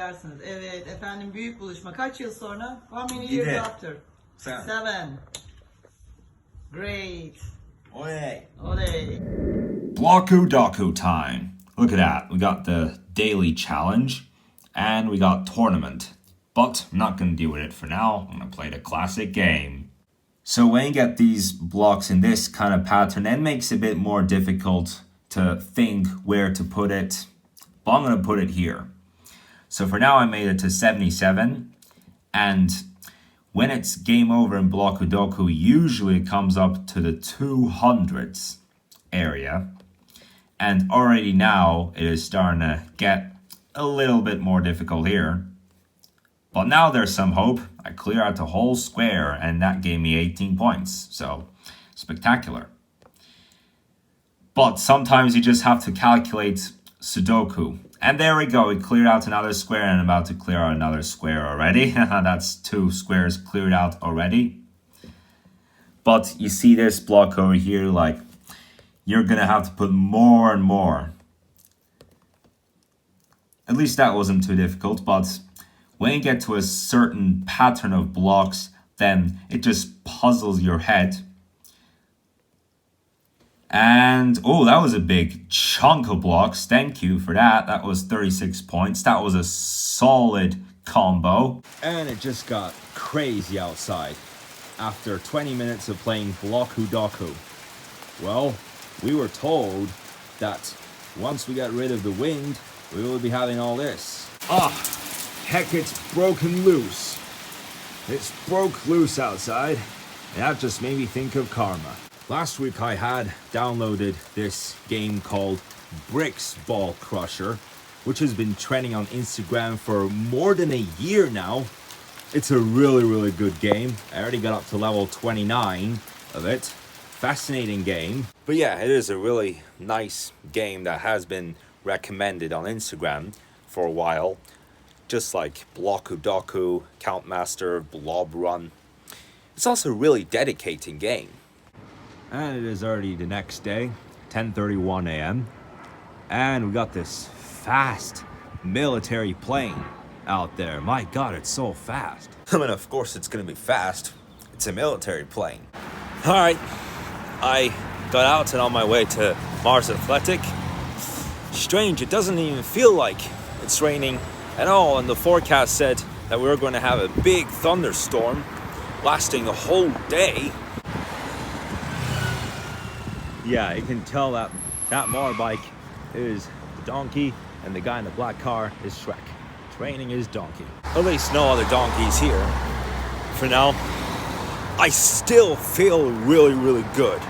edersiniz. Evet efendim, büyük buluşma. Kaç yıl sonra? How many Yedi. years after? Seven. 7. Great. Oley. Oley. Bloku Doku time. Look at that. We got the daily challenge and we got tournament. But I'm not going to deal with it for now. I'm going to play the classic game. So when you get these blocks in this kind of pattern, it makes it a bit more difficult to think where to put it. But I'm going to put it here. So for now I made it to 77. And when it's game over in Bloku Doku, usually it comes up to the 200s area. And already now it is starting to get a little bit more difficult here. But now there's some hope. I clear out the whole square and that gave me 18 points. So spectacular. But sometimes you just have to calculate Sudoku. And there we go. We cleared out another square and I'm about to clear out another square already. That's 2 squares cleared out already. But you see this block over here, like you're going to have to put more and more. At least that wasn't too difficult, but when you get to a certain pattern of blocks, then it just puzzles your head. And, oh, that was a big chunk of blocks. Thank you for that. That was 36 points. That was a solid combo. And it just got crazy outside after 20 minutes of playing Bloku Doku. Well, we were told that once we got rid of the wind, we will be having all this. Heck, it's broken loose. It's broke loose outside, and that just made me think of karma. Last week I had downloaded this game called Bricks Ball Crusher, which has been trending on Instagram for more than a year now. It's a really good game. I already got up to level 29 of it. Fascinating game. But yeah, it is a really nice game that has been recommended on Instagram for a while. Just like Bloku Doku, Countmaster, Blob Run. It's also a really dedicating game. And it is already the next day, 10:31 a.m. And we got this fast military plane out there. My God, it's so fast. I mean, of course it's going to be fast. It's a military plane. All right. I got out and on my way to Mars Athletic. Strange, it doesn't even feel like it's raining at all. And the forecast said that we were going to have a big thunderstorm lasting the whole day. Yeah, you can tell that motorbike is the donkey and the guy in the black car is Shrek. Training his donkey. At least no other donkeys here. For now, I still feel really good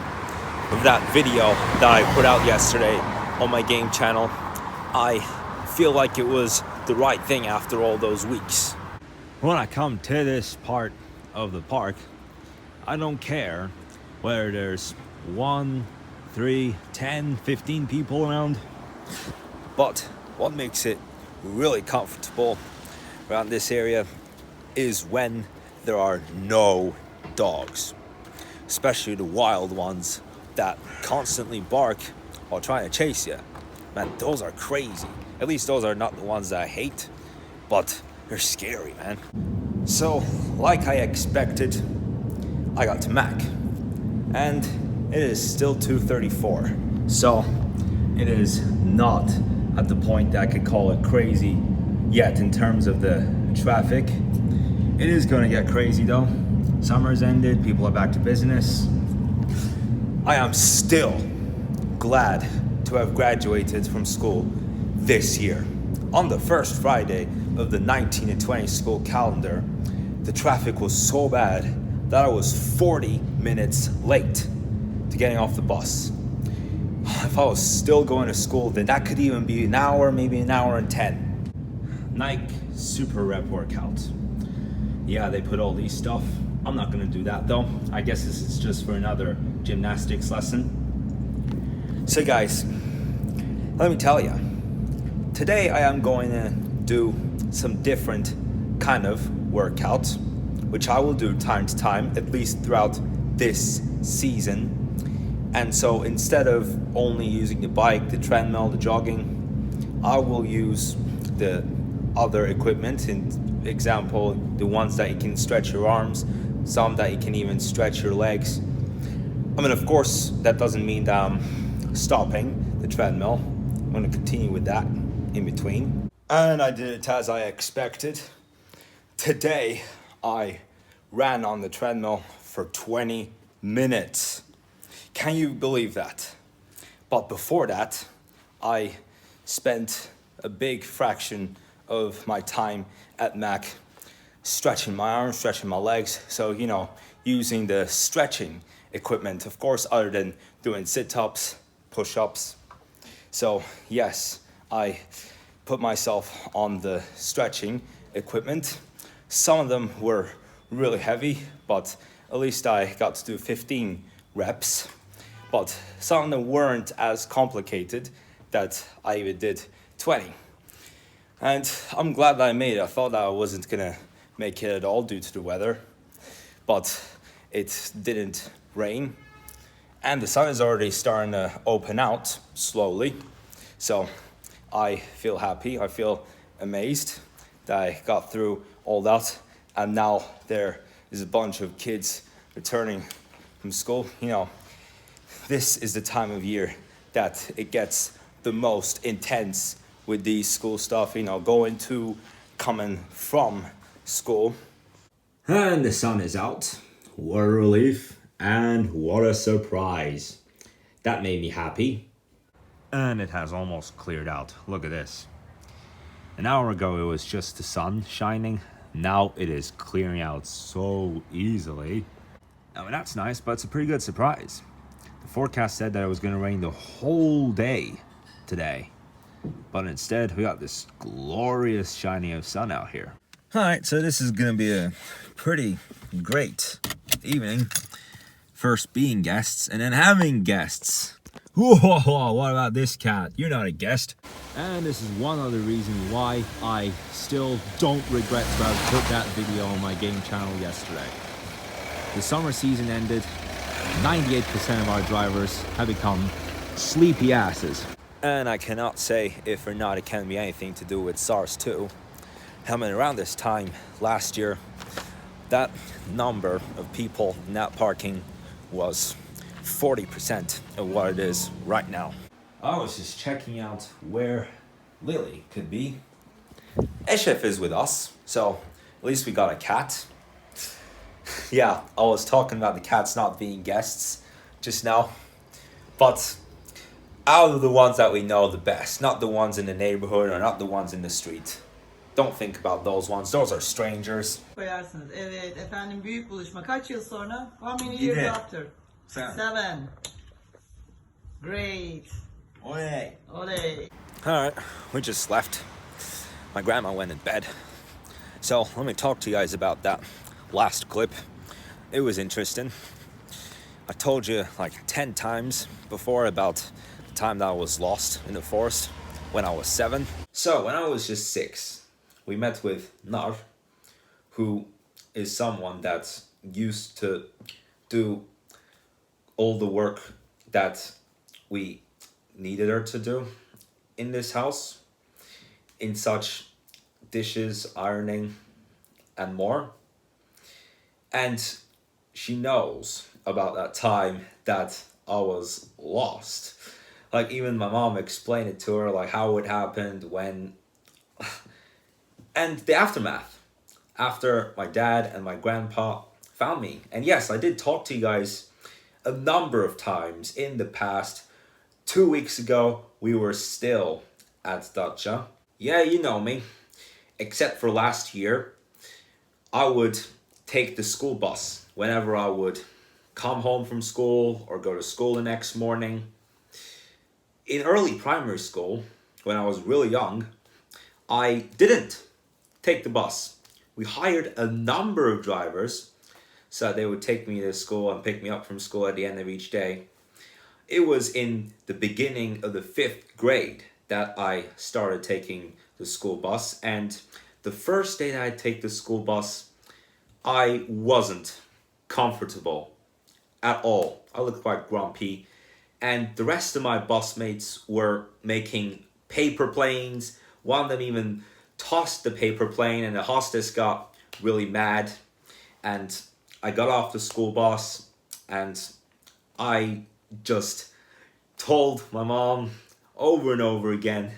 with that video that I put out yesterday on my game channel. I feel like it was the right thing after all those weeks. When I come to this part of the park, I don't care whether there's 1, 3, 10, 15 people around. But what makes it really comfortable around this area is when there are no dogs, especially the wild ones that constantly bark while trying to chase you. Man, those are crazy. At least those are not the ones that I hate, but they're scary, man. So, like I expected, I got to Mac, and it is still 2:34. So, it is not at the point that I could call it crazy yet in terms of the traffic. It is going to get crazy though. Summer's ended, people are back to business. I am still glad to have graduated from school this year. On the first Friday of the 19 and 20 school calendar, the traffic was so bad that I was 40 minutes late to getting off the bus. If I was still going to school, then that could even be an hour, maybe an hour and 10. Nike Super Rep workout. Yeah, they put all these stuff. I'm not gonna do that though. I guess this is just for another gymnastics lesson. So guys, let me tell you, today I am going to do some different kind of workouts, which I will do time to time, at least throughout this season. And so instead of only using the bike, the treadmill, the jogging, I will use the other equipment. In example, the ones that you can stretch your arms, some that you can even stretch your legs. I mean, of course, that doesn't mean that I'm stopping the treadmill. I'm going to continue with that in between. And I did it as I expected. Today, I ran on the treadmill for 20 minutes. Can you believe that? But before that, I spent a big fraction of my time at Mac stretching my arms, stretching my legs. So, using the stretching equipment, of course, other than doing sit-ups, push-ups. So yes, I put myself on the stretching equipment. Some of them were really heavy, but at least I got to do 15 reps. But some of them weren't as complicated that I even did 20. And I'm glad that I made it. I thought that I wasn't gonna make it at all due to the weather, but it didn't rain. And the sun is already starting to open out slowly. So I feel happy, I feel amazed that I got through all that. And now there is a bunch of kids returning from school. This is the time of year that it gets the most intense with these school stuff, going to, coming from school. And the sun is out. What a relief and what a surprise. That made me happy. And it has almost cleared out. Look at this. An hour ago it was just the sun shining. Now it is clearing out so easily. I mean, that's nice, but it's a pretty good surprise. The forecast said that it was going to rain the whole day today. But instead, we got this glorious shining of sun out here. Alright, so this is gonna be a pretty great evening. First being guests, and then having guests. Whoa, what about this cat? You're not a guest. And this is one other reason why I still don't regret to have put that video on my game channel yesterday. The summer season ended. 98% of our drivers have become sleepy asses. And I cannot say if or not it can be anything to do with SARS 2. I mean, around this time last year, that number of people in that parking was 40% of what it is right now. I was just checking out where Lily could be. Eshef is with us, so at least we got a cat. Yeah, I was talking about the cats not being guests just now. But out of the ones that we know the best, not the ones in the neighborhood or not the ones in the street. Don't think about those ones. Those are strangers. Koyarsınız. Evet efendim, büyük buluşma. Kaç yıl sonra? How many years after? 7. Great. Oley. Oley. Alright, we just left. My grandma went in bed. So let me talk to you guys about that last clip. It was interesting. I told you like 10 times before about the time that I was lost in the forest when I was 7. So when I was just 6, we met with Nar, who is someone that used to do all the work that we needed her to do in this house, in such dishes, ironing, and more. And she knows about that time that I was lost. Like, even my mom explained it to her, like how it happened, when, and the aftermath, after my dad and my grandpa found me. And yes, I did talk to you guys a number of times in the past. 2 weeks ago, we were still at Dacia. Yeah, you know me. Except for last year, I would take the school bus whenever I would come home from school or go to school the next morning. In early primary school, when I was really young, I didn't take the bus. We hired a number of drivers so that they would take me to school and pick me up from school at the end of each day. It was in the beginning of the 5th grade that I started taking the school bus, and the first day that I'd take the school bus, I wasn't comfortable at all. I looked quite grumpy, and the rest of my busmates were making paper planes. One of them even tossed the paper plane, and the hostess got really mad. And I got off the school bus, and I just told my mom over and over again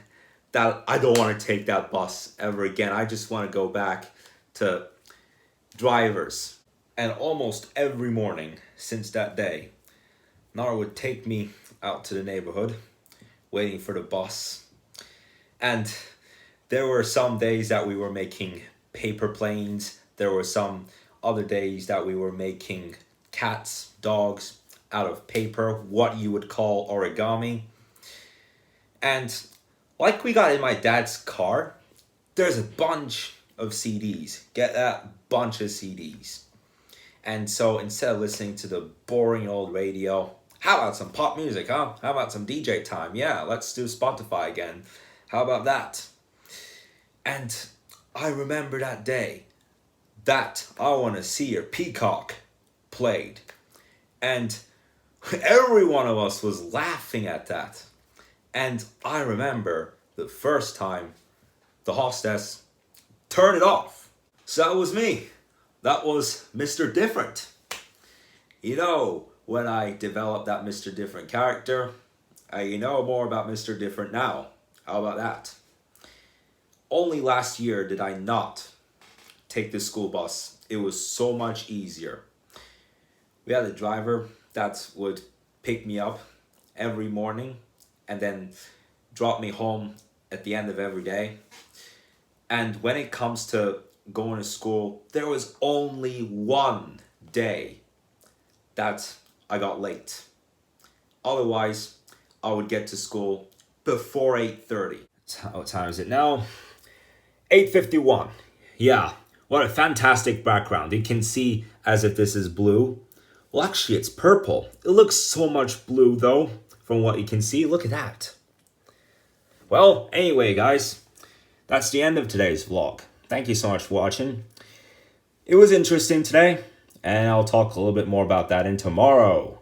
that I don't want to take that bus ever again. I just want to go back to drivers. And almost every morning since that day, Nara would take me out to the neighborhood, waiting for the bus. And there were some days that we were making paper planes. There were some other days that we were making cats, dogs out of paper, what you would call origami. And like we got in my dad's car, there's a bunch of CDs. Get that? Bunch of CDs. And so instead of listening to the boring old radio, how about some pop music, huh? How about some DJ time? Yeah, let's do Spotify again. How about that? And I remember that day that I Want to See Your Peacock played. And every one of us was laughing at that. And I remember the first time the hostess turned it off. So that was me. That was Mr. Different. You know, when I developed that Mr. Different character, you know more about Mr. Different now. How about that? Only last year did I not take the school bus. It was so much easier. We had a driver that would pick me up every morning and then drop me home at the end of every day. And when it comes to going to school, there was only one day that I got late. Otherwise, I would get to school before 8:30. What time is it now? 8:51. Yeah, what a fantastic background. You can see as if this is blue. Well, actually, it's purple. It looks so much blue, though, from what you can see. Look at that. Well, anyway, guys, that's the end of today's vlog. Thank you so much for watching. It was interesting today, and I'll talk a little bit more about that in tomorrow.